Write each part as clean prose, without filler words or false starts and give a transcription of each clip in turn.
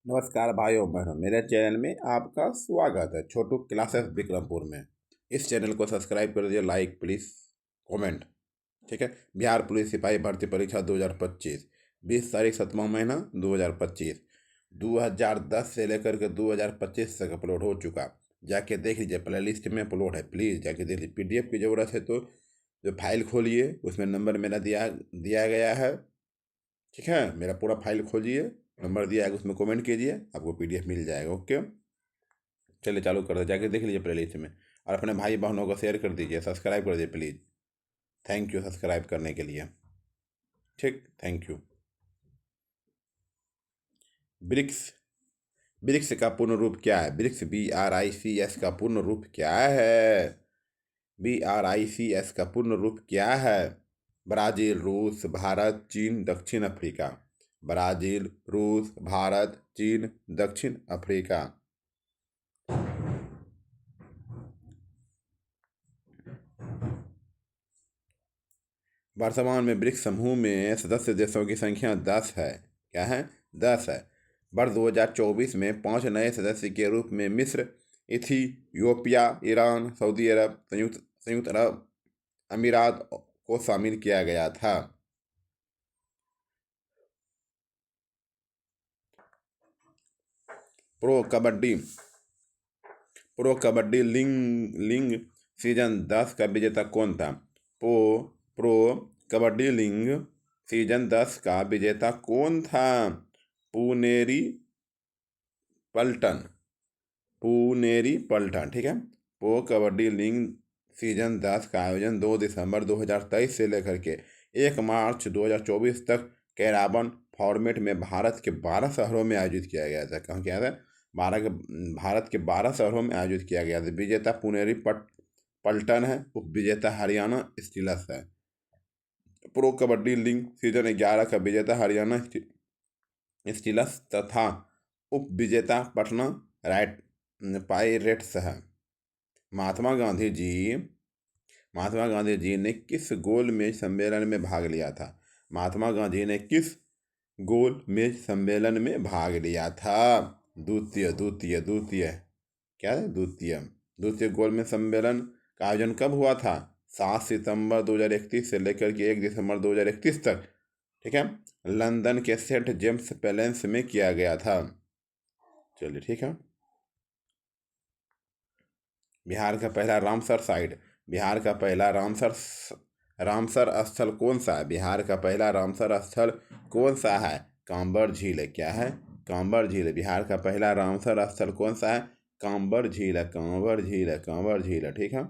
नमस्कार भाइयों बहनों, मेरे चैनल में आपका स्वागत है। छोटू क्लासेस विक्रमपुर में इस चैनल को सब्सक्राइब कर दीजिए, लाइक प्लीज़, कमेंट। ठीक है। बिहार पुलिस सिपाही भर्ती परीक्षा 2025, 20 तारीख 7वां महीना 2025, 2010 से लेकर के 2025 तक अपलोड हो चुका। जाके देख लीजिए, प्ले लिस्ट में अपलोड है, प्लीज़ जाके देख लीजिए। PDF की ज़रूरत है तो जो फाइल खोलिए, उसमें नंबर मेरा दिया दिया गया है। ठीक है, मेरा पूरा फाइल खोलिए, नंबर दिया है, उसमें कमेंट कीजिए, आपको PDF मिल जाएगा। ओके, चलिए चालू कर दो, जाके देख लीजिए प्ले लिस्ट में, और अपने भाई बहनों को शेयर कर दीजिए, सब्सक्राइब कर दीजिए प्लीज़। थैंक यू सब्सक्राइब करने के लिए। ठीक, थैंक यू। ब्रिक्स, ब्रिक्स का पूर्ण रूप क्या है? ब्रिक्स BRICS का पूर्ण रूप क्या है? BRICS का पूर्ण रूप क्या है? ब्राज़ील, रूस, भारत, चीन, दक्षिण अफ्रीका। ब्राज़ील, रूस, भारत, चीन, दक्षिण अफ्रीका। वर्तमान में ब्रिक्स समूह में सदस्य देशों की संख्या 10 है। क्या है? 10 है। वर्ष 2024 में 5 नए सदस्य के रूप में मिस्र, इथियोपिया, ईरान, सऊदी अरब, संयुक्त अरब अमीरात को शामिल किया गया था। प्रो कबड्डी लिंग सीजन 10 का विजेता कौन था? प्रो कबड्डी लिंग सीजन 10 का विजेता कौन था? पुनेरी पल्टन, पुनेरी पल्टन। ठीक है। प्रो कबड्डी लीग सीजन 10 का आयोजन 2 दिसंबर 2023 से लेकर के 1 मार्च 2024 तक कैराबन फॉर्मेट में भारत के 12 शहरों में आयोजित किया गया था। कहाँ किया था? भारत के 12 शहरों में आयोजित किया गया था। विजेता पुनेरी पल्टन है, उप विजेता हरियाणा स्टीलर्स है। प्रो कबड्डी लीग सीजन 11 का विजेता हरियाणा स्टीलर्स तथा उप विजेता पटना राइट पायरेट्स है। महात्मा गांधी जी ने किस गोल मेज सम्मेलन में भाग लिया था? महात्मा गांधी ने किस गोल मेज सम्मेलन में भाग लिया था? द्वितीय द्वितीय द्वितीय क्या है? द्वितीय गोल मेज सम्मेलन का आयोजन कब हुआ था? 7 सितंबर 2031 से लेकर के 1 दिसंबर 2031 तक। ठीक है। लंदन के सेंट जेम्स पैलेस में किया गया था। चलिए ठीक है। बिहार का पहला रामसर साइट, बिहार का पहला रामसर स्थल कौन सा है? बिहार का पहला रामसर स्थल कौन सा है? कांबर झील है। क्या है? कांबर झील है। बिहार का पहला रामसर स्थल कौन सा है? कांबर झील है, कांबर झील है, कांबर झील है। ठीक है।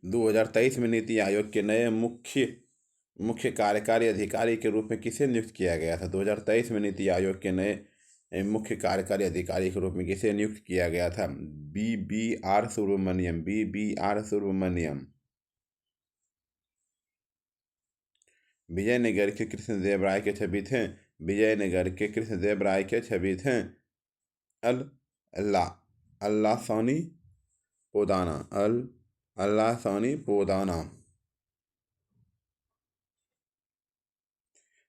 2023 में नीति आयोग के नए मुख्य कार्यकारी अधिकारी के रूप में किसे नियुक्त किया गया था? 2023 में नीति आयोग के नए मुख्य कार्यकारी अधिकारी के रूप में किसे नियुक्त किया गया था? BBR Subramaniam, BBR Subramaniam. विजयनगर के कृष्णदेवराय के छवि थे, विजयनगर के कृष्णदेवराय के छवि थे अल्लाह अल्लाह सानी पोदाना, अल्लाह सानी पोदाना।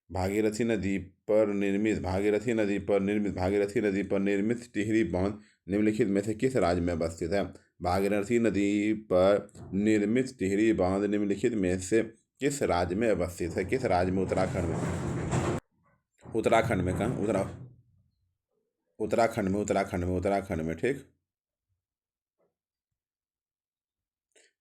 भागीरथी नदी पर निर्मित टिहरी बांध निम्नलिखित में से किस राज्य में अवस्थित है? भागीरथी नदी पर निर्मित टिहरी बांध निम्नलिखित में से किस राज्य में अवस्थित है? किस राज्य में? उत्तराखंड में। उत्तराखंड में कहाँ? उत्तराखंड में। ठीक।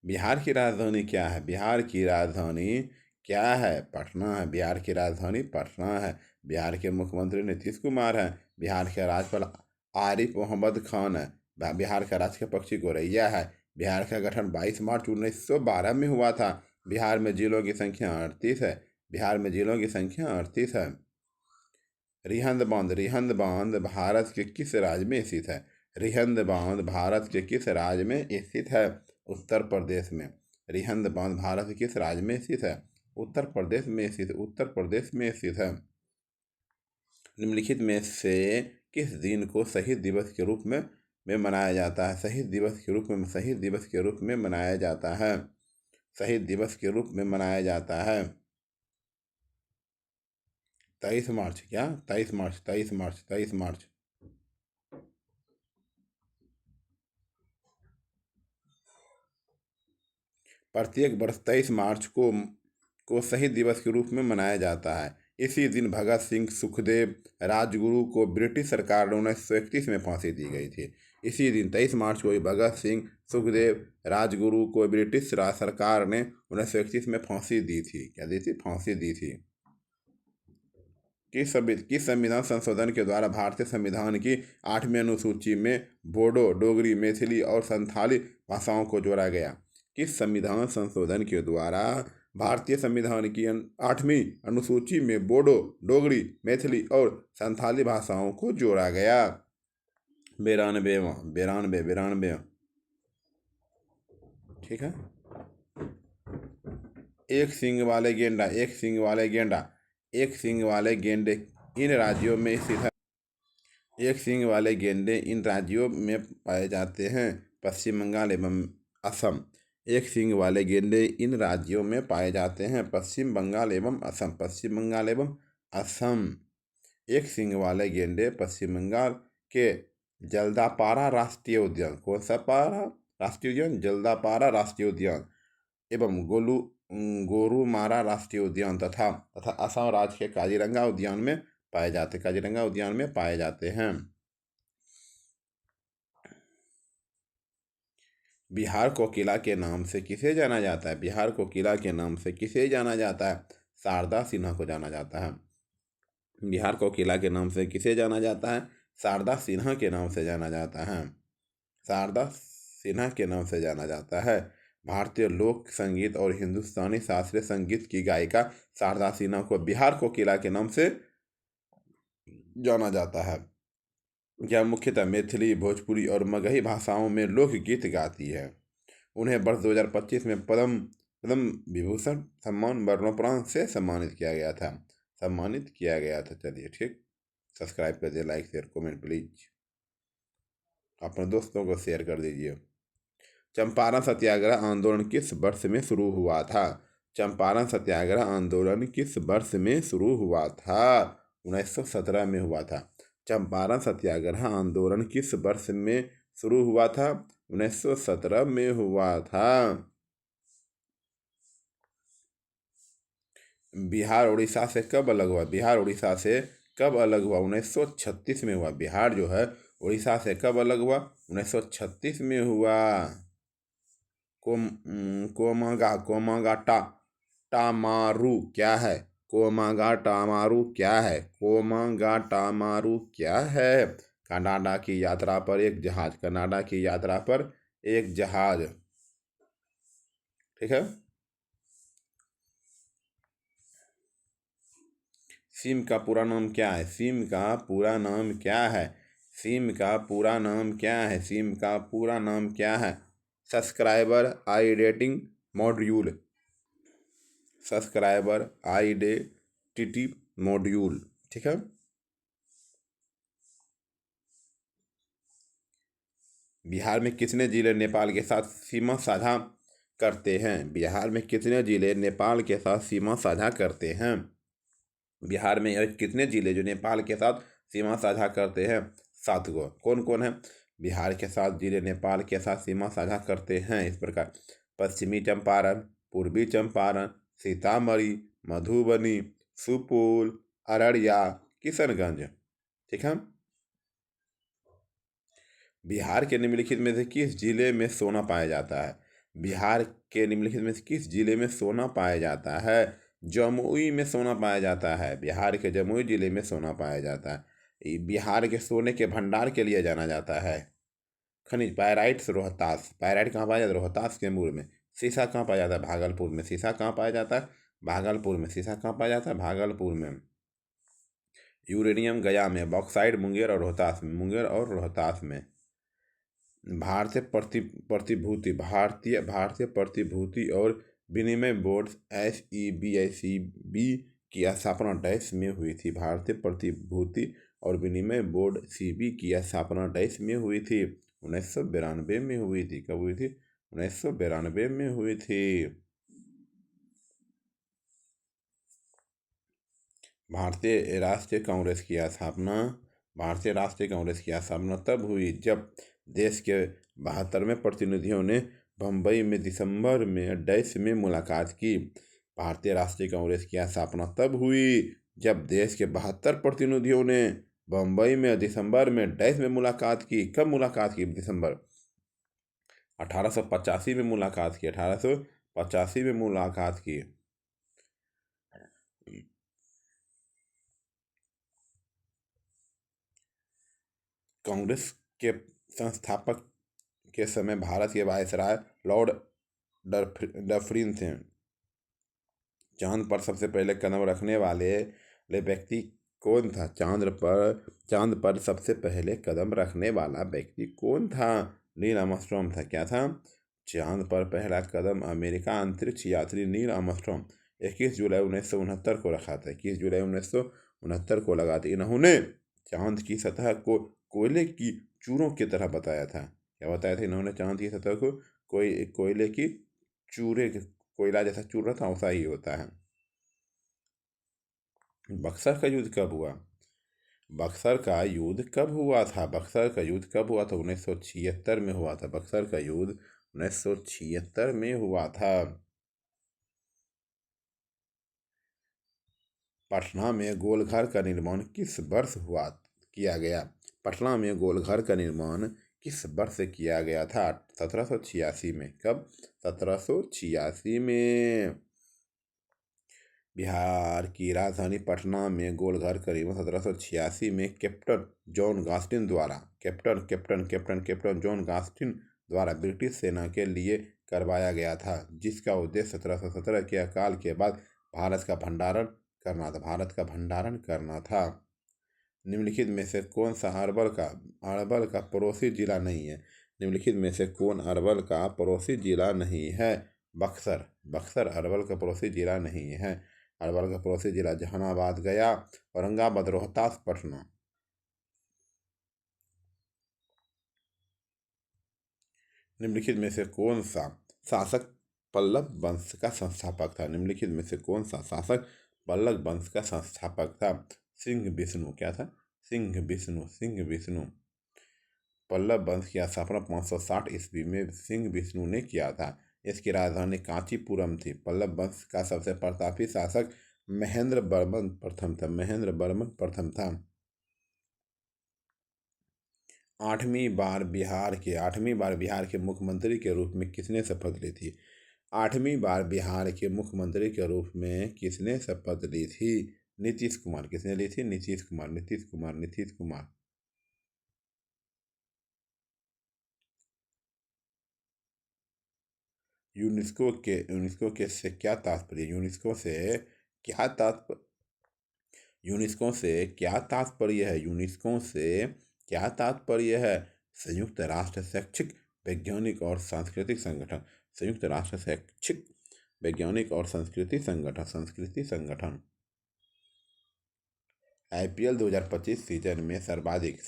बिहार की राजधानी क्या है? बिहार की राजधानी क्या है? पटना है। बिहार की राजधानी पटना है। बिहार के मुख्यमंत्री नीतीश कुमार हैं। बिहार के राज्यपाल आरिफ मोहम्मद खान है। बिहार का राष्ट्रीय पक्षी गौरैया है। बिहार का गठन 22 मार्च 1912 में हुआ था। बिहार में जिलों की संख्या 38 है। बिहार में जिलों की संख्या 38 है। रिहंद बांध भारत के किस राज्य में स्थित है? रिहंद बांध भारत के किस राज्य में स्थित है? उत्तर प्रदेश में। रिहंद बांध भारत के किस राज्य में स्थित है? उत्तर प्रदेश में स्थित, उत्तर प्रदेश में स्थित है। निम्नलिखित में से किस दिन को शहीद दिवस के रूप में में मनाया जाता है? शहीद दिवस के रूप में, शहीद दिवस के रूप में मनाया जाता है, शहीद दिवस के रूप में मनाया जाता है। 23 मार्च, क्या 23 मार्च, 23 मार्च, 23 मार्च। प्रत्येक वर्ष 23 मार्च को शहीद दिवस के रूप में मनाया जाता है। इसी दिन भगत सिंह, सुखदेव, राजगुरु को ब्रिटिश सरकार ने 1931 में फांसी दी गई थी। इसी दिन 23 मार्च को ही भगत सिंह, सुखदेव, राजगुरु को ब्रिटिश सरकार ने 1931 में फांसी दी थी। क्या दी थी? फांसी दी थी। किस संविधान संशोधन के द्वारा भारतीय संविधान की 8वीं अनुसूची में बोडो, डोगरी, मैथिली और संथाली भाषाओं को जोड़ा गया? किस संविधान संशोधन के द्वारा भारतीय संविधान की 8वीं अनुसूची में बोडो, डोगरी, मैथिली और संथाली भाषाओं को जोड़ा गया? 92। ठीक है। एक सींग वाले गेंडा, एक सींग वाले गेंडा, एक सींग वाले गेंडे इन राज्यों में स्थित है। एक सींग वाले गेंडे इन राज्यों में पाए जाते हैं? पश्चिम बंगाल एवं असम। एक सींग वाले गेंडे इन राज्यों में पाए जाते हैं? पश्चिम बंगाल एवं असम, पश्चिम बंगाल एवं असम। एक सींग वाले गेंडे पश्चिम बंगाल के जल्दापारा राष्ट्रीय उद्यान, कौन सा पारा राष्ट्रीय उद्यान? जल्दापारा राष्ट्रीय उद्यान एवं गोरुमारा राष्ट्रीय उद्यान तथा असम राज्य के काजीरंगा उद्यान में पाए जाते, काजीरंगा उद्यान में पाए जाते हैं। बिहार को किला के नाम से किसे जाना जाता है? बिहार को किला के नाम से किसे जाना जाता है? शारदा सिन्हा को जाना जाता है। बिहार को किला के नाम से किसे जाना जाता है? शारदा सिन्हा के नाम से जाना जाता है, शारदा सिन्हा के नाम से जाना जाता है। भारतीय लोक संगीत और हिंदुस्तानी शास्त्रीय संगीत की गायिका शारदा सिन्हा को बिहार को किला के नाम से जाना जाता है। यह मुख्यतः मैथिली, भोजपुरी और मगही भाषाओं में लोकगीत गाती है। उन्हें वर्ष 2025 में पद्म विभूषण सम्मान मरणोपरांत से सम्मानित किया गया था, चलिए ठीक। सब्सक्राइब कर दीजिए, लाइक शेयर कमेंट प्लीज, अपने दोस्तों को शेयर कर दीजिए। चंपारण सत्याग्रह आंदोलन किस वर्ष में शुरू हुआ था? चंपारण सत्याग्रह आंदोलन किस वर्ष में शुरू हुआ था? 1917 में हुआ था। चंपारण सत्याग्रह आंदोलन किस वर्ष में शुरू हुआ था? 1917 में हुआ था। बिहार उड़ीसा से कब अलग हुआ? बिहार उड़ीसा से कब अलग हुआ? 1936 में हुआ। बिहार जो है उड़ीसा से कब अलग हुआ? 1936 में हुआ। कोमागाटामारू क्या है? कोमागाटामारू क्या है? कोमागाटामारू क्या है? कनाडा की यात्रा पर एक जहाज, कनाडा की यात्रा पर एक जहाज। ठीक है। सिम का पूरा नाम क्या है? सिम का पूरा नाम क्या है? सिम का पूरा नाम क्या है? सिम का पूरा नाम क्या है? Subscriber identity module, subscriber identity module. ठीक है। बिहार में कितने जिले नेपाल के साथ सीमा साझा करते हैं? बिहार में कितने जिले नेपाल के साथ सीमा साझा करते हैं? बिहार में कितने जिले जो नेपाल के साथ सीमा साझा करते हैं? 7 गो। कौन कौन है? बिहार के 7 जिले नेपाल के साथ सीमा साझा करते हैं इस प्रकार: पश्चिमी चंपारण, पूर्वी चंपारण, सीतामढ़ी, मधुबनी, सुपौल, अररिया, किशनगंज। ठीक है। बिहार के निम्नलिखित में से किस जिले में सोना पाया जाता है? बिहार के निम्नलिखित में से किस जिले में सोना पाया जाता है? जमुई में सोना पाया जाता है। बिहार के जमुई जिले में सोना पाया जाता है। बिहार के सोने के भंडार के लिए जाना जाता है। खनिज पायराइट्स रोहतास, पायराइट कहाँ पाया जाता है? रोहतास के मूल में। सीसा कहाँ पाया जाता है? भागलपुर में। सीसा कहाँ पाया जाता है? भागलपुर में। सीसा कहाँ पाया जाता है? भागलपुर में। यूरेनियम गया में। बॉक्साइड मुंगेर और रोहतास में, मुंगेर और रोहतास में। भारतीय प्रतिभूति और विनिमय बोर्ड SEBI की स्थापना डैश में हुई थी? भारतीय प्रतिभूति और विनिमय बोर्ड SEBI की स्थापना डैश में हुई थी? 1992 में हुई थी। कब हुई थी? 1992 में हुई थी। भारतीय राष्ट्रीय कांग्रेस की स्थापना भारतीय राष्ट्रीय कांग्रेस की स्थापना तब हुई जब देश के 72वें प्रतिनिधियों ने बम्बई में दिसंबर में डैश में मुलाकात की। भारतीय राष्ट्रीय कांग्रेस की स्थापना तब हुई जब देश के 72 प्रतिनिधियों ने बम्बई में दिसंबर में डैश में मुलाकात की। कब मुलाकात की? दिसंबर 1885 में मुलाकात की। 1885 में मुलाकात की। कांग्रेस के संस्थापक के समय भारत के वायसराय लॉर्ड डफरिन थे। चांद पर सबसे पहले कदम रखने वाले व्यक्ति कौन था? चांद पर सबसे पहले कदम रखने वाला व्यक्ति कौन था? नील आर्मस्ट्रॉन्ग था। क्या था? चांद पर पहला कदम अमेरिका अंतरिक्ष यात्री नील आर्मस्ट्रॉन्ग 21 जुलाई 1969 को रखा था। 21 जुलाई 1969 को लगा था। इन्होंने चांद की सतह को कोयले की चूरों की तरह बताया था। क्या बताया था इन्होंने? चांद की सतह को कोयले की चूरे, कोयला जैसा चूर था वैसा ही होता है। बक्सर का युद्ध कब हुआ? बक्सर का युद्ध कब हुआ था? बक्सर का युद्ध कब हुआ था? 1976 में हुआ था। बक्सर का युद्ध 1976 में हुआ था। पटना में गोलघर का निर्माण किस वर्ष किया गया? पटना में गोलघर का निर्माण किस वर्ष किया गया था? 1786 में। कब? 1786 में। बिहार की राजधानी पटना में गोलघर का निर्माण 1786 में कैप्टन जॉन गास्टिन द्वारा ब्रिटिश सेना के लिए करवाया गया था, जिसका उद्देश्य 1717 के अकाल के बाद भारत का भंडारण करना था। निम्नलिखित में से कौन सा अरवल का पड़ोसी जिला नहीं है? निम्नलिखित में से कौन अरवल का पड़ोसी जिला नहीं है? बक्सर अरवल का पड़ोसी जिला नहीं है। अरवल का पड़ोसी जिला जहानाबाद, गया, औरंगाबाद, रोहतास, पटना। निम्नलिखित में से कौन सा शासक पल्लव वंश का संस्थापक था? निम्नलिखित में से कौन सा शासक पल्लव वंश का संस्थापक था? सिंह विष्णु। क्या था? सिंह विष्णु। पल्लव वंश की स्थापना 560 ईस्वी में सिंह विष्णु ने किया था। इसकी राजधानी कांचीपुरम थी। पल्लव वंश का सबसे प्रतापी शासक महेंद्र वर्मन प्रथम था। 8वीं बार बिहार के मुख्यमंत्री के रूप में किसने शपथ ली थी? 8वीं बार बिहार के मुख्यमंत्री के रूप में किसने शपथ ली थी? नीतीश कुमार। किसने ली थी? नीतीश कुमार। यूनेस्को के से क्या तात्पर्य? यूनेस्को से क्या तात्पर्य है? संयुक्त राष्ट्र शैक्षिक वैज्ञानिक और सांस्कृतिक संगठन। संयुक्त राष्ट्र शैक्षिक वैज्ञानिक और संस्कृति संगठन। IPL 2025 सीजन में सर्वाधिक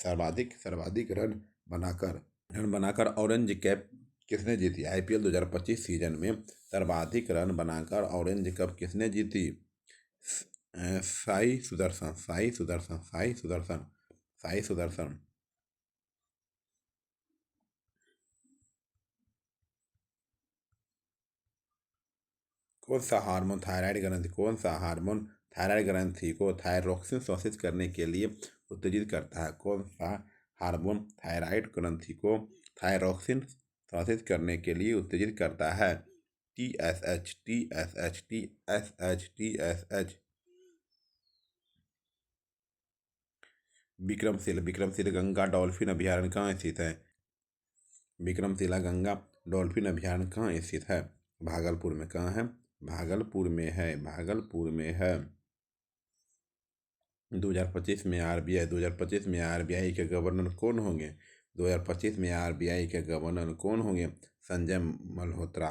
रन बनाकर ऑरेंज कैप किसने जीती? IPL 2025 सीजन में सर्वाधिक रन बनाकर ऑरेंज कैप किसने जीती? साई सुदर्शन। कौन सा हार्मोन थायराइड ग्रंथि को थायरोक्सिन शोषित करने के लिए उत्तेजित करता है? कौन सा हार्मोन थायराइड ग्रंथि को थायरोक्सिन शोषित करने के लिए उत्तेजित करता है? TSH। विक्रमशिला गंगा डॉल्फिन अभयारण्य कहाँ स्थित है? विक्रमशिला गंगा डॉल्फिन अभयारण्य कहाँ स्थित है? भागलपुर में। कहाँ है? भागलपुर में है। 2025 में RBI के गवर्नर कौन होंगे? 2025 में RBI के गवर्नर कौन होंगे? संजय मल्होत्रा।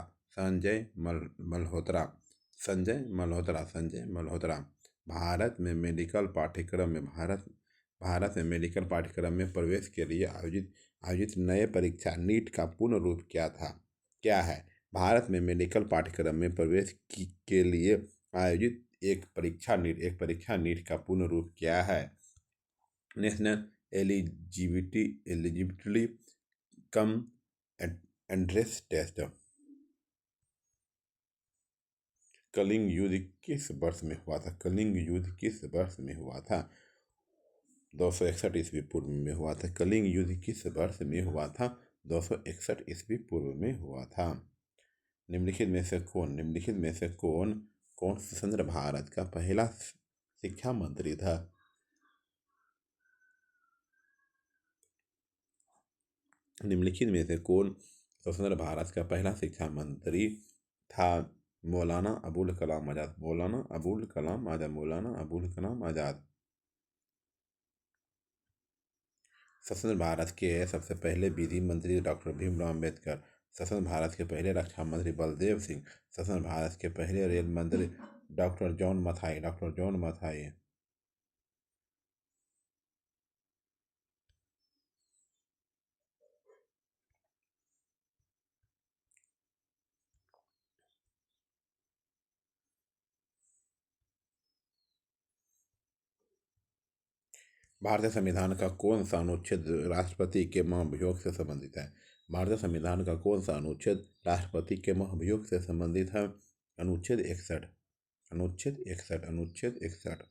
भारत में भारत में मेडिकल पाठ्यक्रम में प्रवेश के लिए आयोजित आयोजित नए परीक्षा नीट का पूर्ण रूप क्या है? भारत में मेडिकल पाठ्यक्रम में प्रवेश के लिए आयोजित एक परीक्षा नीट का पूर्ण रूप क्या है? National eligibility cum entrance test. कलिंग युद्ध किस वर्ष में हुआ था? कलिंग युद्ध किस वर्ष में हुआ था? 261 ईस्वी पूर्व में हुआ था। कलिंग युद्ध किस वर्ष में हुआ था? 261 ईस्वी पूर्व में हुआ था। निम्नलिखित में से कौन कौन स्वतंत्र भारत का पहला शिक्षा मंत्री था? निम्नलिखित में से कौन स्वतंत्र भारत का पहला शिक्षा मंत्री था? मौलाना अबुल कलाम आज़ाद। मौलाना अबुल कलाम आज़ाद। मौलाना अबुल कलाम आज़ाद। स्वतंत्र भारत के सबसे पहले विधि मंत्री डॉक्टर भीमराव अम्बेडकर। स्वतंत्र भारत के पहले रक्षा मंत्री बलदेव सिंह। स्वतंत्र भारत के पहले रेल मंत्री doctor John Mathai. Doctor John Mathai. भारतीय संविधान का कौन सा अनुच्छेद राष्ट्रपति के महाभियोग से संबंधित है? भारतीय संविधान का कौन सा अनुच्छेद राष्ट्रपति के महाभियोग से संबंधित है? अनुच्छेद 61। अनुच्छेद 61। अनुच्छेद 61।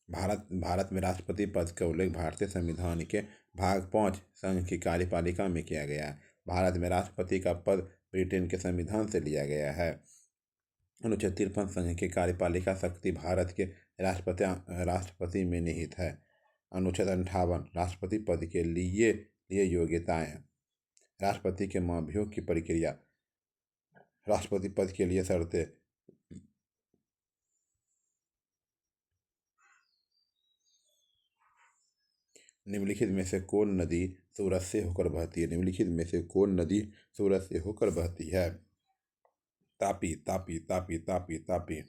भारत में राष्ट्रपति पद का उल्लेख भारतीय संविधान के भाग 5 संघ की कार्यपालिका में किया गया है। भारत में राष्ट्रपति का पद ब्रिटेन के संविधान से लिया गया है। अनुच्छेद 53 संघ की कार्यपालिका शक्ति भारत के राष्ट्रपति में निहित है। अनुच्छेद 58 राष्ट्रपति पद के लिए योग्यताएं। राष्ट्रपति के महाभियोग की प्रक्रिया। राष्ट्रपति पद के लिए शर्तें। निम्नलिखित में से कौन नदी सूरत से होकर बहती है? निम्नलिखित में से कौन नदी सूरत से होकर बहती है? तापी। तापी। तापी। तापी। तापी।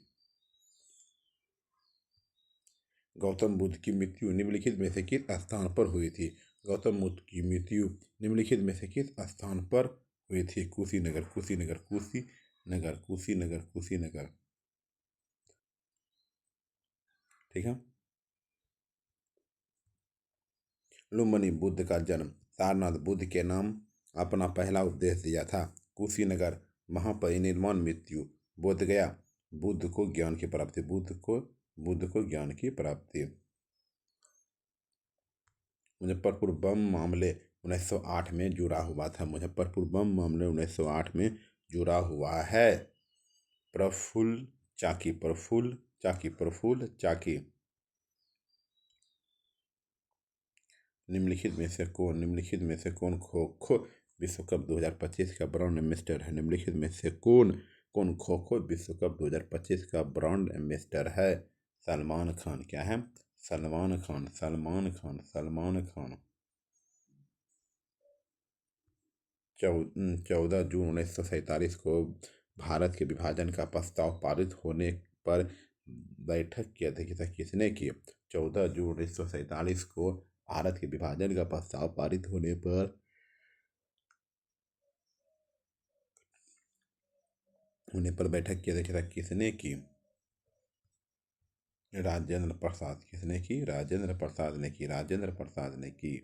गौतम बुद्ध की मृत्यु निम्नलिखित में से किस स्थान पर हुई थी? गौतम बुद्ध की मृत्यु निम्नलिखित में से किस स्थान पर हुई थी? कुशीनगर। कुशीनगर। कुशीनगर। कुशीनगर। कुशीनगर। ठीक है। लुम्बिनी बुद्ध का जन्म। सारनाथ बुद्ध के नाम अपना पहला उपदेश दिया था। कुशीनगर महापरिनिर्वाण मृत्यु। बोधगया बुद्ध को ज्ञान की प्राप्ति। बुद्ध को ज्ञान की प्राप्ति। मुजफ्फरपुर बम मामले 1908 में जुड़ा हुआ था। मुजफ्फरपुर बम मामले 1908 में जुड़ा हुआ है। प्रफुल्ल चाकी। प्रफुल्ल चाकी। प्रफुल्ल चाकी। निम्नलिखित में से कौन खो खो विश्व कप 2025 का ब्रांड एम्बेसडर है? निम्नलिखित में से कौन कौन खो खो विश्व कप 2025 का ब्रांड एम्बेसडर है? सलमान खान। क्या है? सलमान खान। सलमान खान। सलमान खान। 14 जून 1947 को भारत के विभाजन का प्रस्ताव पारित होने पर बैठक की अध्यक्षता किसने की? 14 जून 1947 को भारत के विभाजन का प्रस्ताव पारित होने पर बैठक की अध्यक्षता किसने की? राजेंद्र प्रसाद। किसने की? राजेंद्र प्रसाद ने की। राजेंद्र प्रसाद ने की।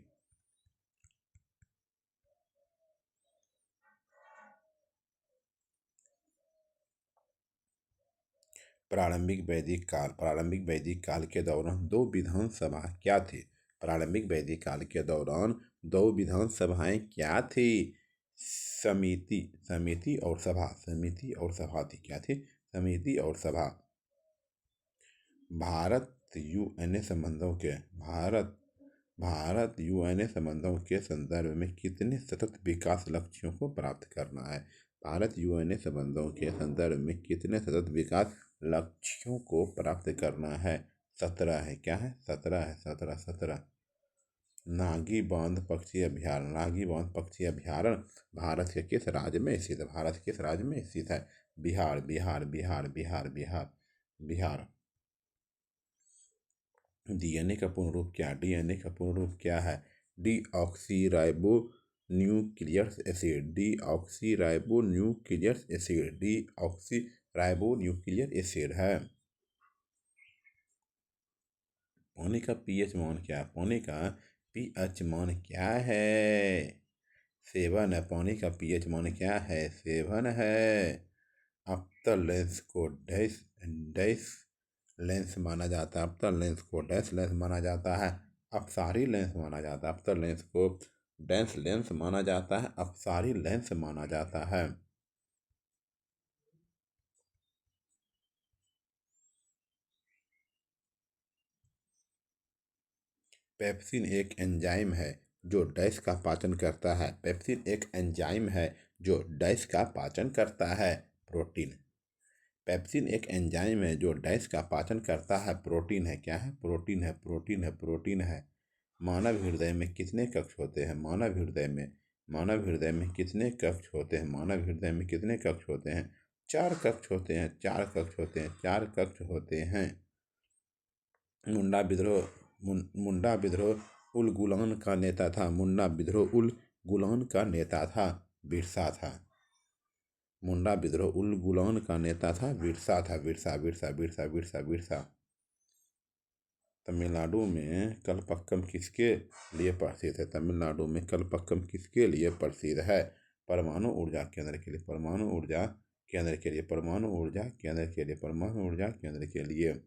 प्रारंभिक वैदिक काल के दौरान दो विधानसभा क्या थी? प्रारंभिक वैदिक काल के दौरान दो विधानसभाएं क्या थी? समिति और सभा। समिति और सभा थी। क्या थी? समिति और सभा। भारत यूएनए संबंधों के संदर्भ में कितने सतत विकास लक्ष्यों को प्राप्त करना है? भारत यूएनए संबंधों के संदर्भ में कितने सतत विकास लक्ष्यों को प्राप्त करना है? 17 है। क्या है? 17 है। 17। 17। नागी बांध पक्षी अभ्यारण्य। नागी बांध पक्षी अभ्यारण्य भारत के किस राज्य में स्थित है? भारत किस राज्य में स्थित है? बिहार बिहार बिहार बिहार बिहार बिहार। डीएनए का पूर्ण रूप क्या है? डीएनए का पूर्ण रूप क्या है? Deoxy nucleus acid, deoxy nucleus acid, deoxy nuclear acid है। पानी का पीएच मान क्या है? पानी का पीएच मान क्या है? 7 है। पानी का पीएच मान क्या है? 7 है। अवतल लेंस को डैश डैश लेंस माना जाता है। अवतल लेंस को डैश लेंस माना जाता है। अपसारी लेंस माना जाता है। अवतल लेंस को डैश लेंस माना जाता है। अपसारी लेंस माना जाता है। पेप्सिन एक एंजाइम है जो डैश का पाचन करता है। पेप्सिन एक एंजाइम है जो डैश का पाचन करता है। प्रोटीन। पेप्सिन एक एंजाइम है जो डैश का पाचन करता है। प्रोटीन है। क्या है? प्रोटीन है। प्रोटीन है। प्रोटीन है। मानव हृदय में कितने कक्ष होते हैं? मानव हृदय में कितने कक्ष होते हैं? मानव हृदय में कितने कक्ष होते हैं? 4 कक्ष होते हैं। 4 कक्ष होते हैं। 4 कक्ष होते हैं। मुंडा विद्रोह मुंडा विद्रोह उलगुलान का नेता था। मुंडा विद्रोह उलगुलान का नेता था। बिरसा था। मुंडा विद्रोह उलगुलान का नेता था। बिरसा था। बिरसा बिरसा बिरसा बिरसा बिरसा। तमिलनाडु में कलपक्कम किसके लिए प्रसिद्ध है? तमिलनाडु में कलपक्कम किसके लिए प्रसिद्ध है? परमाणु ऊर्जा केंद्र के लिए। परमाणु ऊर्जा केंद्र के लिए। परमाणु ऊर्जा केंद्र के लिए। परमाणु ऊर्जा केंद्र के लिए।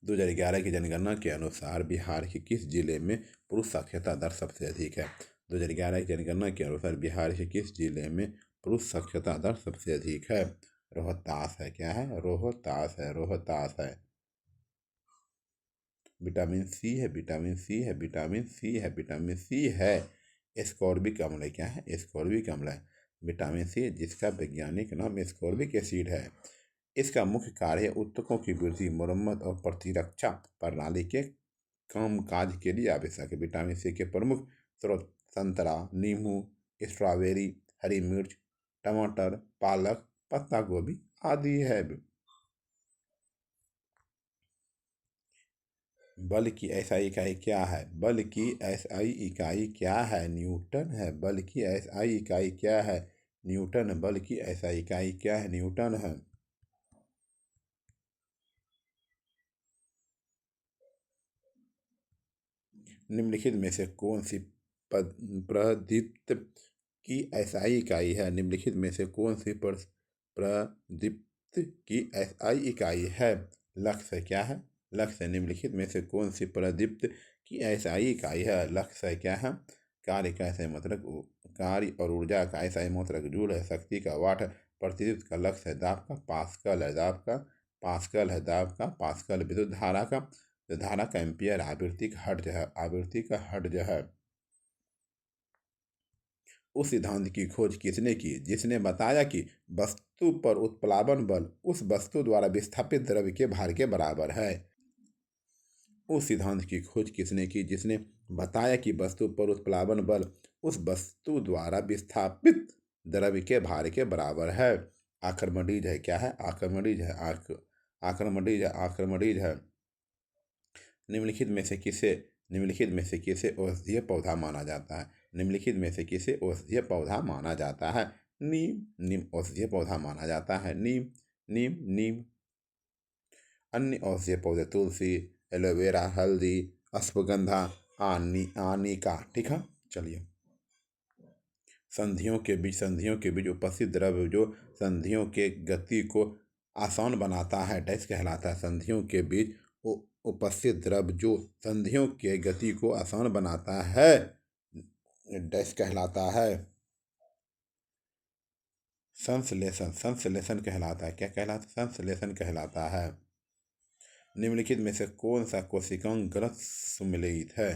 2011 की जनगणना के अनुसार बिहार के किस जिले में पुरुष साक्षरता दर सबसे अधिक है? 2011 की जनगणना के अनुसार बिहार के किस जिले में पुरुष साक्षरता दर सबसे अधिक है? रोहतास है। क्या है? रोहतास है। रोहतास है। विटामिन सी है। विटामिन सी है। विटामिन सी है। विटामिन सी है। एस्कॉर्बिक अम्ल है। क्या है? एस्कॉर्बिक अम्ल है। विटामिन सी जिसका वैज्ञानिक नाम एस्कॉर्बिक एसिड है। इसका मुख्य कार्य ऊतकों की वृद्धि, मरम्मत और प्रतिरक्षा प्रणाली के कामकाज के लिए आवश्यक है। विटामिन सी के प्रमुख स्रोत संतरा, नींबू, स्ट्रॉबेरी, हरी मिर्च, टमाटर, पालक, पत्ता गोभी आदि है। बल की एसआई इकाई क्या है? बल की एसआई इकाई क्या है? न्यूटन है। बल की एसआई इकाई क्या है? न्यूटन। बल की एसआई इकाई क्या है? न्यूटन है। निम्नलिखित में से कौन सी प्रदीप्त की एसआई इकाई है? निम्नलिखित में से कौन सी प्रदीप्त की एसआई इकाई है? लक्ष्य क्या है? लक्ष्य। निम्नलिखित में से कौन सी प्रदीप्त की एसआई इकाई है? लक्ष्य क्या है? कार्य का एसआई मात्रक, कार्य और ऊर्जा का एसआई मात्रक जूल है। शक्ति का वाट है। प्रदीप्त का लक्ष्य है। दाब का पास्कल है। दाब का पास्कल है। दाब का पास्कल। विद्युत धारा का एम्पियर। आवृत्ति का हर्ट्ज है। आवृत्ति का हर्ट्ज है। उस सिद्धांत की खोज किसने की जिसने बताया कि वस्तु पर उत्प्लावन बल उस वस्तु द्वारा विस्थापित द्रव्य के भार के बराबर है? उस सिद्धांत की खोज किसने की जिसने बताया कि वस्तु पर उत्प्लावन बल उस वस्तु द्वारा विस्थापित द्रव्य के भार के बराबर है? आर्किमिडीज है। क्या है? आर्किमिडीज है। आर्किमिडीज है। आर्किमिडीज है। निम्नलिखित में से किसे औषधीय पौधा माना जाता है? निम्नलिखित में से किसे औषधीय पौधा माना जाता है? नीम। नीम औषधीय पौधा माना जाता है। नीम नीम नीम। अन्य औषधीय पौधे तुलसी, एलोवेरा, हल्दी, अश्वगंधा, आनी का। ठीक है। चलिए, संधियों के बीच उपस्थित द्रव्य जो संधियों के गति को आसान बनाता है डैश कहलाता है। संधियों के बीच उपस्थित द्रव्य जो संधियों के गति को आसान बनाता है डैश कहलाता है। संश्लेषण। संश्लेषण कहलाता है। क्या कहलाता है? संश्लेषण कहलाता है। निम्नलिखित में से कौन सा कोशिकांग गलत सुमेलित है?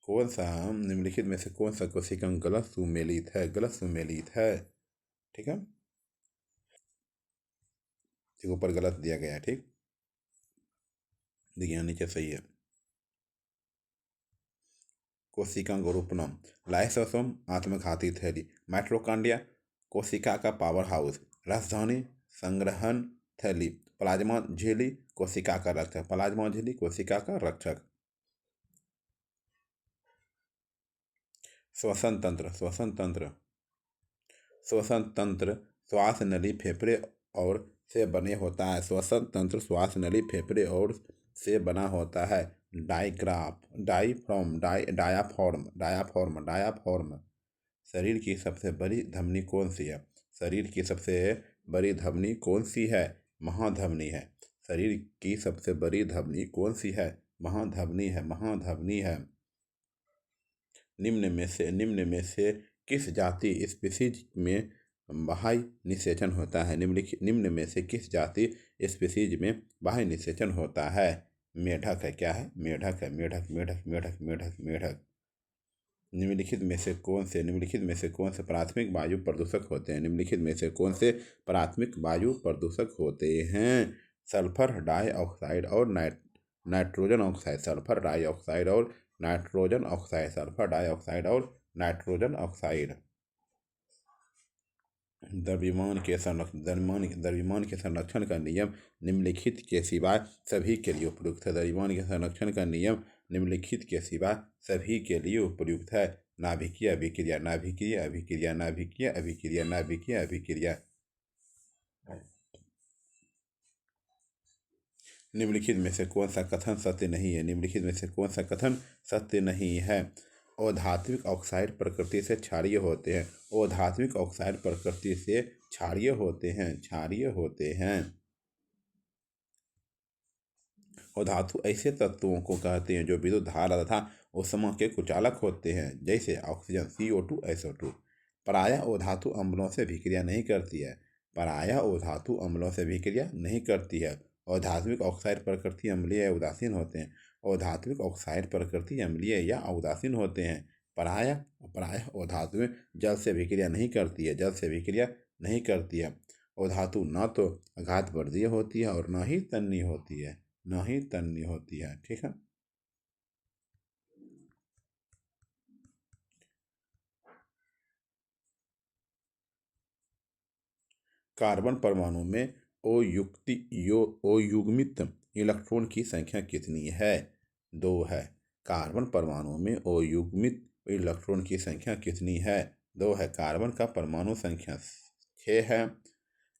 कौन सा निम्नलिखित में से कौन सा कोशिकांग गलत सुमेलित है? गलत सुमेलित है। ठीक है। ऊपर गलत दिया गया है। ठीक, देखिए नीचे सही है। कोशिकांग रूपनम, लाइसोसोम आत्मघाती थैली, माइटोकॉन्ड्रिया कोशिका का पावर हाउस, राजधानी, संग्रहण थैली, प्लाज्मा झिल्ली, कोशिका का रक्षक, प्लाज्मा झिल्ली कोशिका का रक्षक। श्वसन तंत्र, श्वसन तंत्र, श्वसन तंत्र श्वास नली फेफड़े और से बने होता है। श्वसन तंत्र श्वास नली फेफड़े और से बना होता है। डाइग्राफ, डाईफ्रॉम, डायाफॉर्म, डायाफॉर्म, डायाफॉर्म। शरीर की सबसे बड़ी धमनी कौन सी है? शरीर की सबसे बड़ी धमनी कौन सी है? महाधमनी है। शरीर की सबसे बड़ी धमनी कौन सी है? महाधमनी है, महाधमनी है। निम्न में से किस जाति स्पीसीज में बाह्य निषेचन होता है? निम्न में से किस जाति स्पीसीज में बाह्य निषेचन होता है? मेढक है। क्या है? मेढक है, मेढक, मेढक, मेढक, मेढक, मेढक। निम्नलिखित में से कौन से प्राथमिक वायु प्रदूषक होते हैं? निम्नलिखित में से कौन से प्राथमिक वायु प्रदूषक होते हैं? सल्फर डाइऑक्साइड और नाइट्रोजन ऑक्साइड, सल्फर डाइऑक्साइड और नाइट्रोजन ऑक्साइड, सल्फर डाइऑक्साइड और नाइट्रोजन ऑक्साइड। द्रव्यमान के संरक्षण का नियम निम्नलिखित के सिवाय सभी के लिए उपयुक्त है। द्रव्यमान के संरक्षण का नियम निम्नलिखित के सिवाय सभी के लिए उपयुक्त है। नाभिकीय अभिक्रिया, नाभिकीय अभिक्रिया, नाभिकीय अभिक्रिया, नाभिकीय अभिक्रिया। निम्नलिखित में से कौन सा कथन सत्य नहीं है? निम्नलिखित में से कौन सा कथन सत्य नहीं है? अधात्विक ऑक्साइड प्रकृति से क्षारीय होते हैं। अधात्विक ऑक्साइड प्रकृति से क्षारीय होते हैं, क्षारीय होते हैं। अधातु ऐसे तत्वों को कहते हैं जो विद्युत धारा तथा ऊष्मा के कुचालक होते हैं, जैसे ऑक्सीजन CO2, SO2। प्रायः अधातु अम्लों से अभिक्रिया नहीं करती है, प्रायः अधातु अम्लों से अभिक्रिया नहीं करती है। अधात्विक ऑक्साइड प्रकृति अम्लीय या उदासीन होते हैं। अधात्विक ऑक्साइड प्रकृति अम्लीय या उदासीन होते हैं। प्रायः प्रायः अधातुएं जल से अभिक्रिया नहीं करती है, जल से अभिक्रिया नहीं करती है। अधातु न तो आघातवर्धीय होती है और न ही तन्य होती है, न ही तन्य होती है। ठीक है। कार्बन परमाणु में अयुग्मित इलेक्ट्रॉन की संख्या कितनी है? 2 है। कार्बन परमाणु में अयुग्मित इलेक्ट्रॉन की संख्या कितनी है? 2 है। कार्बन का परमाणु संख्या 6 है।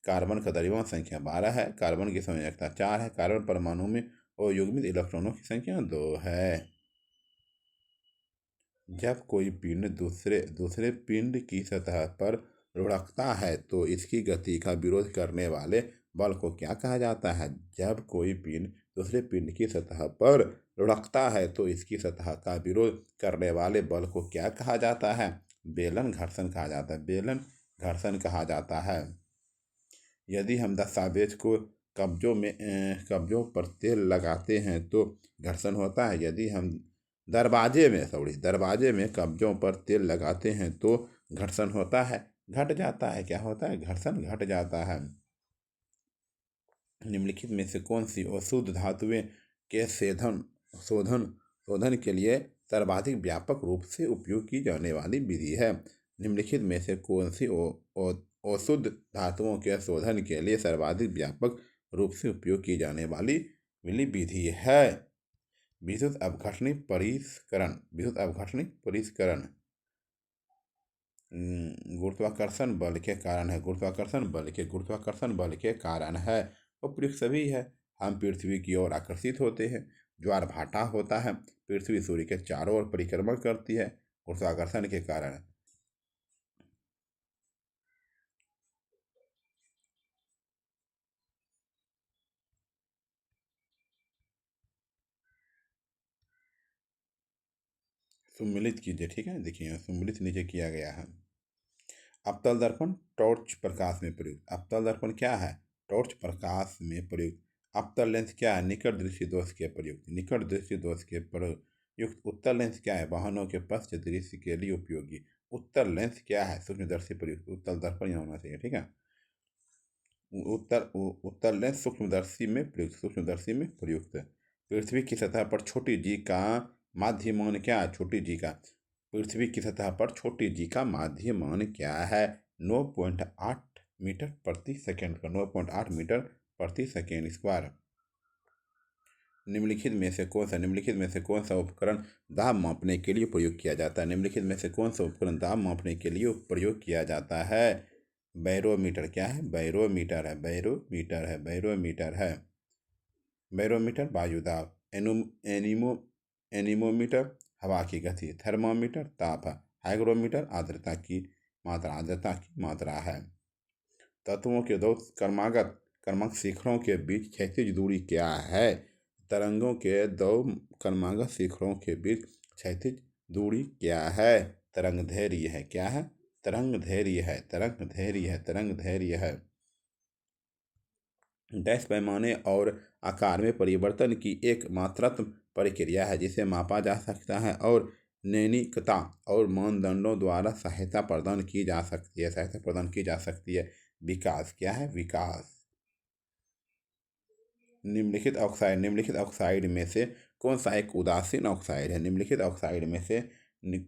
कार्बन का द्रव्यमान संख्या 12 है। कार्बन की संयोजकता 4 है। कार्बन परमाणु में अयुग्मित इलेक्ट्रॉनों की संख्या 2 है। जब कोई पिंड दूसरे पिंड की सतह पर लुढ़कता है तो इसकी गति का विरोध करने वाले बल को क्या कहा जाता है? जब कोई पिंड दूसरे पिंड की सतह पर लुढ़कता है तो इसकी सतह का विरोध करने वाले बल को क्या कहा जाता है? बेलन घर्षण कहा जाता है, बेलन घर्षण कहा जाता है। यदि हम दस्तावेज को कब्जों पर तेल लगाते हैं तो घर्षण होता है। यदि हम दरवाजे में कब्जों पर तेल लगाते हैं तो घर्षण होता है, घट जाता है। क्या होता है? घर्षण घट जाता है। निम्नलिखित में से कौन सी अशुद्ध धातुएं के शोधन के लिए सर्वाधिक व्यापक रूप से उपयोग की जाने वाली विधि है? निम्नलिखित में से कौन सी अशुद्ध धातुओं के शोधन के लिए सर्वाधिक व्यापक रूप से उपयोग की जाने वाली विधि है? विद्युत अपघटनी परिष्करण, विद्युत अपघटनी परिष्करण। गुरुत्वाकर्षण बल के कारण है, गुरुत्वाकर्षण बल के कारण है। उपयुक्त सभी है। हम पृथ्वी की ओर आकर्षित होते हैं। ज्वार भाटा होता है। पृथ्वी सूर्य के चारों ओर परिक्रमा करती है गुरुत्वाकर्षण के कारण। सुम्मिलित कीजिए। ठीक है, देखिए सुम्मिलित नीचे किया गया है। अवतल दर्पण टॉर्च प्रकाश में प्रयुक्त। अवतल दर्पण क्या है? टॉर्च प्रकाश में प्रयुक्त। अवतल लेंस क्या है? निकट दृष्टि दोष के प्रयुक्त, निकट दृष्टि दोष के प्रयुक्त। उत्तल लेंस क्या है? वाहनों के पश्च दृश्य के लिए उपयोगी। उत्तल लेंस क्या है? सूक्ष्मदर्शी प्रयुक्त। उत्तल दर्पण यहाँ होना चाहिए। ठीक है। उत्तल लेंस सूक्ष्मदर्शी में प्रयुक्त, सूक्ष्मदर्शी में प्रयुक्त। पृथ्वी की सतह पर छोटी जी का माध्यमान क्या है? छोटी जी का पृथ्वी की सतह पर छोटी जी का माध्यमान क्या है? 9.8 मीटर प्रति सेकेंड का, 9.8 मीटर प्रति सेकेंड स्क्वायर। निम्नलिखित में से कौन सा उपकरण दाब मापने के लिए प्रयोग किया जाता है? निम्नलिखित में से कौन सा उपकरण दाब मापने के लिए प्रयोग किया जाता है? बैरोमीटर। क्या है? बैरोमीटर है, बैरोमीटर है, बैरोमीटर है। बैरोमीटर वायु दाब, एनीमोमीटर हवा की गति, थर्मामीटर ताप है, हाइग्रोमीटर आर्द्रता की मात्रा है। तत्वों के दो क्रमागत शिखरों के बीच क्षैतिज दूरी क्या है? तरंगों के दो क्रमागत शिखरों के बीच क्षैतिज दूरी क्या है? तरंग धैर्य है। क्या है? तरंग धैर्य है, तरंग धैर्य है, तरंग धैर्य है। डैश पैमाने और आकार में परिवर्तन की एक मात्रात्मक प्रक्रिया है जिसे मापा जा सकता है और नैतिकता और मानदंडों द्वारा सहायता प्रदान की जा सकती है। विकास। क्या है? विकास। निम्नलिखित ऑक्साइड में से कौन सा एक उदासीन ऑक्साइड है? निम्नलिखित ऑक्साइड में से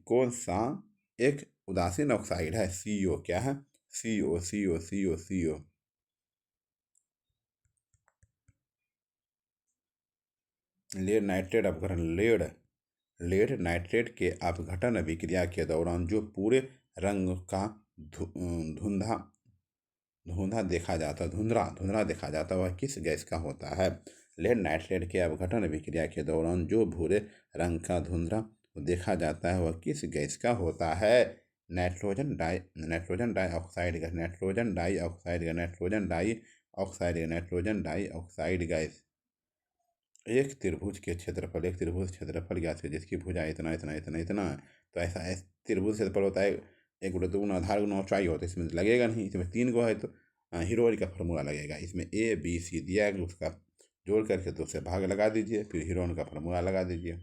कौन सा एक उदासीन ऑक्साइड है? CO। क्या है? CO, CO, CO, CO। Lead nitrate अपघटन। लेड नाइट्रेट के अपघटन अभिक्रिया के दौरान जो पूरे रंग का धुंधला देखा जाता वह किस गैस का होता है? लेड नाइट्रेट के अपघटन अभिक्रिया के दौरान जो भूरे रंग का धुंधला देखा जाता है वह किस गैस का होता है? Nitrogen dioxide gas. एक त्रिभुज ज्ञात है जिसकी भुजा इतना इतना इतना इतना है। तो ऐसा त्रिभुज क्षेत्रफल होता है, एक गुना दो गुना आधार गुना ऊंचाई होता है। इसमें लगेगा नहीं, इसमें 3 गो है तो हीरोइन का फार्मूला लगेगा। इसमें ABC दिया है, उसका जोड़ करके तो उससे भाग लगा दीजिए, फिर हीरोइन का फार्मूला लगा दीजिए।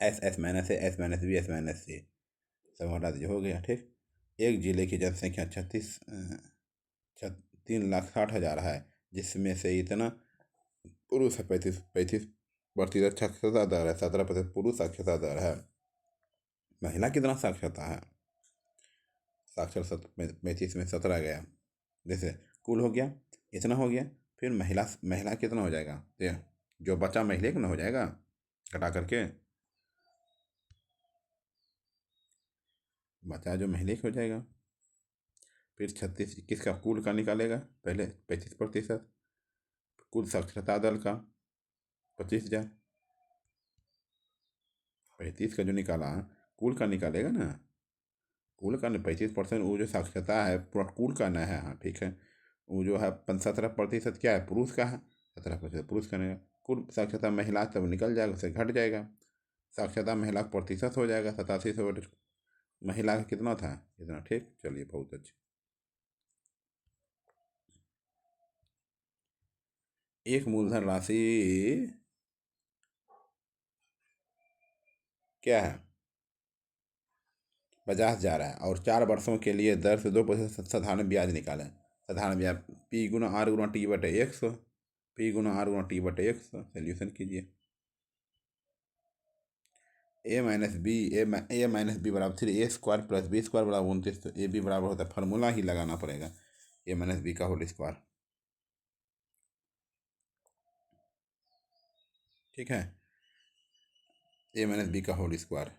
S minus A, S minus B, S minus C सब हटा दीजिए, हो गया। ठीक। एक जिले की जनसंख्या 3,60,000 है, जिसमें से इतना पुरुष है, 35% साक्षरता दर है, 17% पुरुष साक्षरता दर है। महिला कितना साक्षरता है? साक्षर 35 में 17 गया, जैसे कुल हो गया, इतना हो गया। फिर महिला कितना हो जाएगा? ये जो बचा महिला कितना हो जाएगा घटा करके, बचा जो महिला हो जाएगा। फिर 36 21 का कुल का निकालेगा, पहले 35%, कुल साक्षरता दर का 25,000। 35 का जो निकाला कुल का निकालेगा ना, कुल का 35%, वो जो साक्षरता है पूरा कुल का ना है। हाँ ठीक है, वो जो है 17% क्या है? पुरुष का है, 17% पुरुष का नहीं। कुल साक्षरता महिला तब निकल जाएगा, उससे घट जाएगा। साक्षरता महिला का प्रतिशत हो जाएगा, 87 से महिला का कितना था? इतना। ठीक, चलिए, बहुत अच्छा। एक मूलधन राशि क्या है? 50,000 है और 4 वर्षों के लिए दर से 2% साधारण ब्याज निकालें। साधारण ब्याज P × R × T/100, P × R × T/100। Solution कीजिए। A - B बराबर 3A² + B² बराबर 29। तो AB बराबर होता है, फार्मूला ही लगाना पड़ेगा, A - B का होल स्क्वायर। ठीक है, A - B का whole square,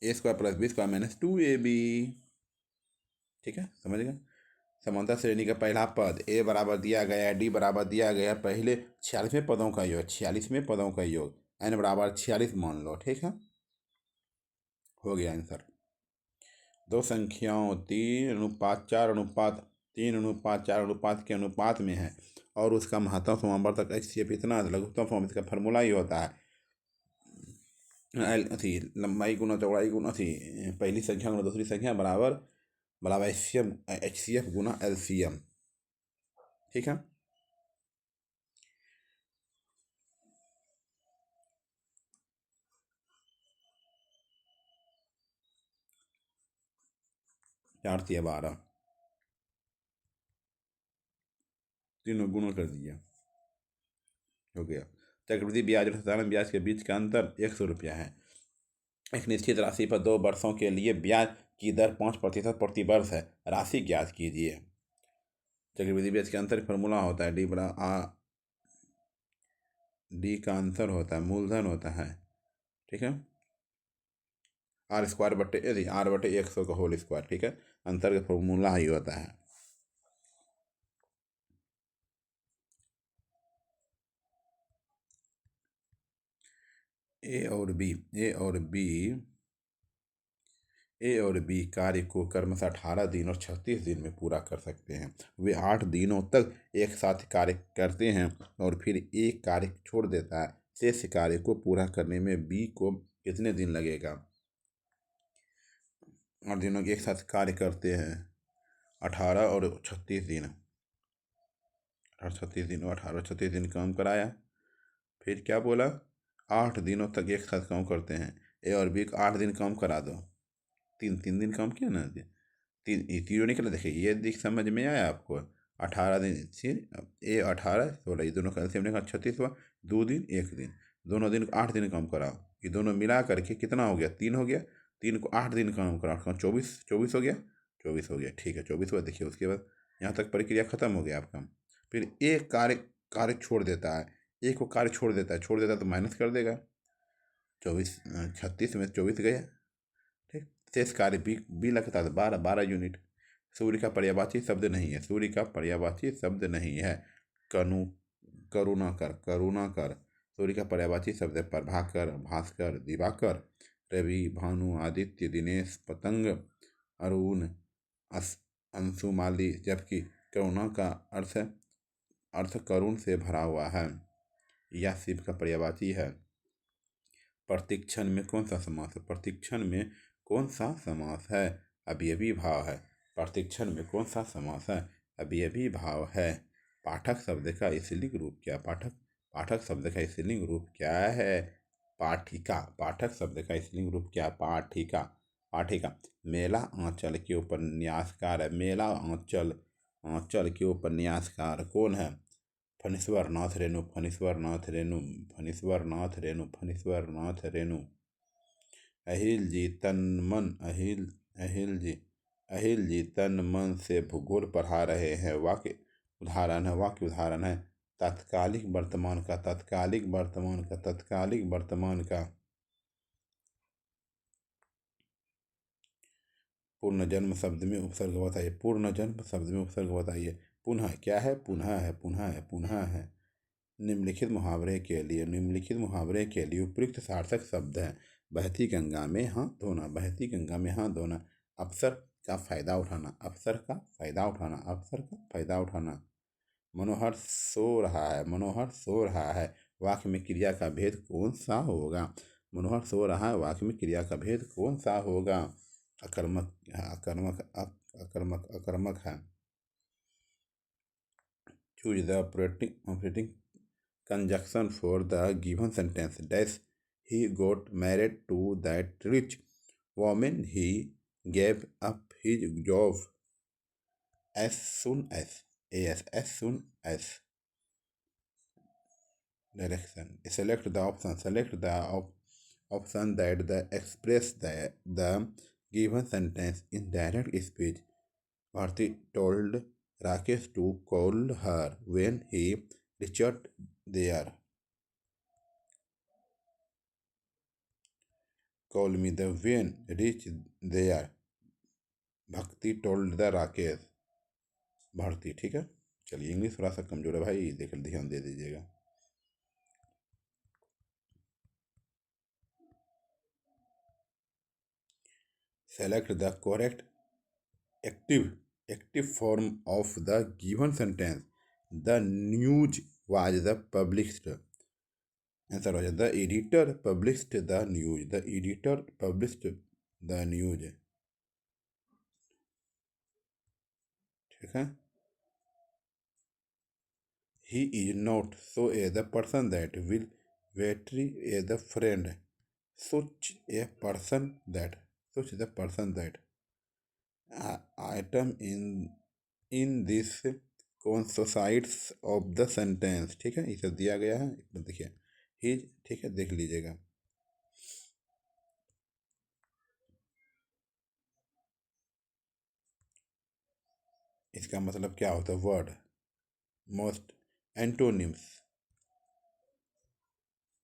A² + B² - 2AB। ठीक है, समझ गए। समांतर श्रेणी का पहला पद A बराबर दिया गया है, D बराबर दिया गया है, पहले 46वें पदों का योग, 46वें पदों का योग, N बराबर 46 मान लो। ठीक है, हो गया आंसर। दो संख्याओं 3:4:3:4 के अनुपात में है और उसका महत्तम समावर्तक HCF इतना है, लघुत्तम फॉर्म इसका फार्मूला ही होता है लंबाई गुना चौड़ाई गुना पहली संख्या गुना दूसरी संख्या बराबर HCF गुना LCM। ठीक है, चार 12, तीनों गुणा कर दिया, हो गया। चक्रवृद्धि ब्याज और साधारण ब्याज के बीच का अंतर 100 रुपया है। एक निश्चित राशि पर 2 वर्षों के लिए ब्याज की दर 5% प्रति वर्ष है। राशि ज्ञात कीजिए। चक्रवृद्धि ब्याज के अंतर फॉर्मूला होता है डी का आंसर होता है मूलधन होता है, ठीक है, R² बटे R/100 का होल स्क्वायर, ठीक है, अंतर का फॉर्मूला ही होता है। ए और बी कार्य को क्रमशः 18 दिन और 36 दिन में पूरा कर सकते हैं। वे 8 दिनों तक एक साथ कार्य करते हैं और फिर एक कार्य छोड़ देता है। शेष कार्य को पूरा करने में बी को कितने दिन लगेगा? 8 दिनों के एक साथ कार्य करते हैं, 18 और 36 दिन, 18 और 36 दिन काम कराया। फिर क्या बोला? 8 दिनों तक एक साथ काम करते हैं। ए और बी को 8 दिन काम करा दो, तीन दिन काम किया ना, तीनों निकला। देखिए ये दिख समझ में आया आपको? 18 दिन ए 18 16, ये दोनों का एलसीएम निकाला 36 हुआ। 2 दिन 1 दिन, दोनों दिन 8 दिन काम कराओ। ये दोनों मिला करके कितना हो गया? 3 हो गया। 3 को 8 दिन काम कराओ, 24 हो गया। 24 हो गया, ठीक है, 24 हुआ। देखिए उसके बाद यहाँ तक प्रक्रिया खत्म हो गया आपका। फिर एक कार्य छोड़ देता है, एक को कार्य छोड़ देता है तो माइनस कर देगा। 24 36 में 24 गया, ठीक। शेष कार्य बी लगता है 12 यूनिट। सूर्य का पर्यायवाची शब्द नहीं है, सूर्य का पर्यायवाची शब्द नहीं है। कनु करुणाकर सूर्य का पर्यायवाची शब्द है। प्रभाकर, भास्कर, दिवाकर, रवि, भानु, आदित्य, दिनेश, पतंग, अरुण, अंशुमाली। जबकि करुणा का अर्थ करुण से भरा हुआ है। यह शिव का पर्यायवाची है। प्रतिक्षण में कौन सा समास है? प्रतिक्षण में कौन सा समास है? अवयवी भाव है। प्रतिक्षण में कौन सा समास है? अवयवी भाव है। पाठक शब्द का स्त्रीलिंग रूप क्या? पाठक शब्द का स्त्रीलिंग रूप क्या है? पाठिका। पाठक शब्द का स्त्रीलिंग रूप क्या? पाठिका। मेला आंचल के उपन्यासकार है। मेला आंचल के उपन्यासकार कौन है? फणीश्वर नाथ रेणु। अहिल जी तन मन से भूगोल पढ़ा रहे हैं। वाक्य उदाहरण है। तत्कालिक वर्तमान का पूर्ण जन्म शब्द में उपसर्ग बताइए। पुनः क्या है? पुनः है। निम्नलिखित मुहावरे के लिए उपयुक्त सार्थक शब्द है। बहती गंगा में हाथ धोना। अवसर का फायदा उठाना। मनोहर सो रहा है। वाक्य में क्रिया का भेद कौन सा होगा? मनोहर सो रहा है, वाक्य में क्रिया का भेद कौन सा होगा? अकर्मक है। Choose the operating conjunction for the given sentence. Dash, he got married to that rich woman. He gave up his job as soon as. Direction. Select the option that express the given sentence in direct speech. Bharti told Rakesh to call her when he reached there. Call me the when reach there. भक्ति told the Rakesh. Bharti, ठीक है। चलिए English थोड़ा सा कमजोर है भाई, ध्यान दे दीजिएगा। Select the correct active form of the given sentence. The news was the published. Answer हो जाए the editor published the news. ठीक है। He is not so as the person that will betray as the friend. Such the person that item in this consociates of the sentence। ठीक है, इसे दिया गया है, देखिए ही, ठीक है, देख लीजिएगा। इसका मतलब क्या होता है? वर्ड मोस्ट एंटोनिम्स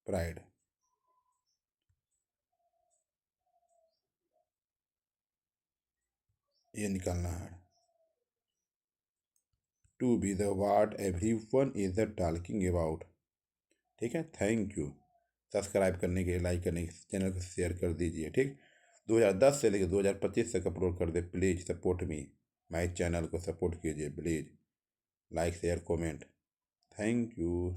प्राइड, ये निकालना है। To be the what every one is the talking about. ठीक है, थैंक यू। सब्सक्राइब करने के लिए, लाइक करने के, चैनल को शेयर कर दीजिए। ठीक, 2010 से लेकर 2025 तक अपलोड कर दे। Please support me, my channel को सपोर्ट कीजिए please. Like share comment, thank you.